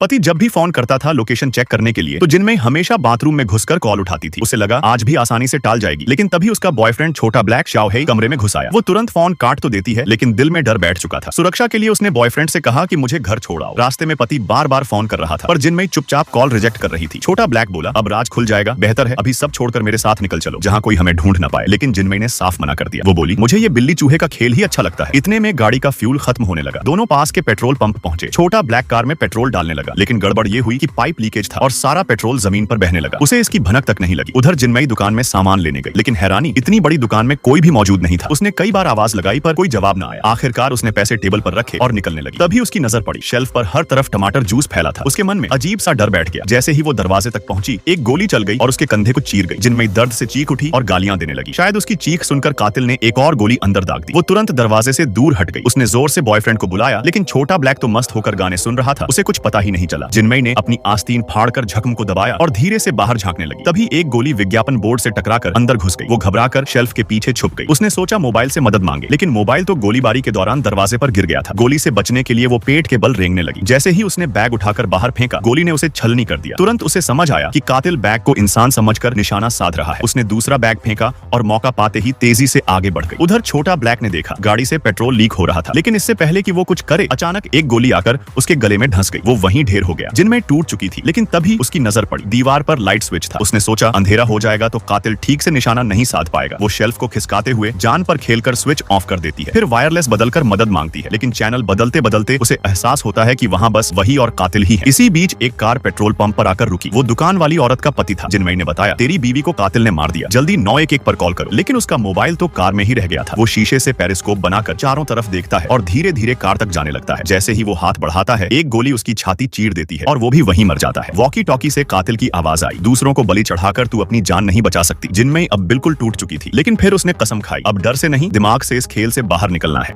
पति जब भी फोन करता था लोकेशन चेक करने के लिए तो जिनमें हमेशा बाथरूम में घुसकर कॉल उठाती थी। उसे लगा आज भी आसानी से टाल जाएगी, लेकिन तभी उसका बॉयफ्रेंड छोटा ब्लैक शाओहेई कमरे में घुस आया। वो तुरंत फोन काट तो देती है, लेकिन दिल में डर बैठ चुका था। सुरक्षा के लिए उसने बॉयफ्रेंड से कहा कि मुझे घर छोड़ आओ। रास्ते में पति बार बार फोन कर रहा था, पर जिनमें चुपचाप कॉल रिजेक्ट कर रही थी। छोटा ब्लैक बोला, अब राज खुल जाएगा, बेहतर है अभी सब छोड़कर मेरे साथ निकल चलो, जहाँ कोई हमें ढूंढ न पाए। लेकिन जिनमें ने साफ मना कर दिया। वो बोली, मुझे ये बिल्ली चूहे का खेल ही अच्छा लगता है। इतने में गाड़ी का फ्यूल खत्म होने लगा। दोनों पास के पेट्रोल पंप पहुंचे। छोटा ब्लैक कार में पेट्रोल डालने लगा, लेकिन गड़बड़ ये हुई कि पाइप लीकेज था और सारा पेट्रोल जमीन पर बहने लगा। उसे इसकी भनक तक नहीं लगी। उधर जिनमई दुकान में सामान लेने गई, लेकिन हैरानी, इतनी बड़ी दुकान में कोई भी मौजूद नहीं था। उसने कई बार आवाज लगाई पर कोई जवाब न आया। आखिरकार उसने पैसे टेबल पर रखे और निकलने लगी। तभी उसकी नजर पड़ी, शेल्फ पर हर तरफ टमाटर जूस फैला था। उसके मन में अजीब सा डर बैठ गया। जैसे ही वो दरवाजे तक पहुंची, एक गोली चल गई और उसके कंधे को चीर गई। जिनमई दर्द से चीख उठी और गालियां देने लगी। शायद उसकी चीख सुनकर कातिल ने एक और गोली अंदर दाग दी। वो तुरंत दरवाजे से दूर हट गई। उसने जोर से बॉयफ्रेंड को बुलाया, लेकिन छोटा ब्लैक तो मस्त होकर गाने सुन रहा था। उसे कुछ पता ही नहीं चला। जिनमई ने अपनी आस्तीन फाड़कर जख्म को दबाया और धीरे से बाहर झांकने लगी। तभी एक गोली विज्ञापन बोर्ड से टकराकर अंदर घुस गई। वो घबराकर शेल्फ के पीछे छुप गई। उसने सोचा मोबाइल से मदद मांगे, लेकिन मोबाइल तो गोलीबारी के दौरान दरवाजे पर गिर गया था। गोली से बचने के लिए वो पेट के बल रेंगने लगी। जैसे ही उसने बैग उठाकर बाहर फेंका, गोली ने उसे छलनी कर दिया। तुरंत उसे समझ आया कि कातिल बैग को इंसान समझकर निशाना साध रहा है। उसने दूसरा बैग फेंका और मौका पाते ही तेजी से आगे बढ़ गई। उधर छोटा ब्लैक ने देखा गाड़ी से पेट्रोल लीक हो रहा था, लेकिन इससे पहले कि वो कुछ करे, अचानक एक गोली आकर उसके गले में धंस गई। वो वहीं ढेर हो गया। जिनमें टूट चुकी थी, लेकिन तभी उसकी नजर पड़ी, दीवार पर लाइट स्विच था। उसने सोचा अंधेरा हो जाएगा तो कातिल ठीक से निशाना नहीं साध पाएगा। वो शेल्फ को खिसकाते हुए जान पर खेलकर स्विच ऑफ कर देती है। फिर वायरलेस बदलकर मदद मांगती है, लेकिन चैनल बदलते बदलते उसे एहसास होता है कि वहाँ बस वही और कातिल ही है। इसी बीच एक कार पेट्रोल पंप पर आकर रुकी। वो दुकान वाली औरत का पति था। जिनमई ने बताया, तेरी बीवी को कातिल ने मार दिया, जल्दी 911 पर कॉल करो। लेकिन उसका मोबाइल तो कार में ही रह गया था। वो शीशे से पेरिस्कोप बनाकर चारों तरफ देखता है और धीरे धीरे कार तक जाने लगता है। जैसे ही वो हाथ बढ़ाता है, एक गोली उसकी छाती चीर देती है और वो भी वहीं मर जाता है। वॉकी टॉकी से कातिल की आवाज आई, दूसरों को बलि चढ़ाकर तू अपनी जान नहीं बचा सकती। जिनमई अब बिल्कुल टूट चुकी थी, लेकिन फिर उसने कसम खाई, अब डर से नहीं, दिमाग से इस खेल से बाहर निकलना है।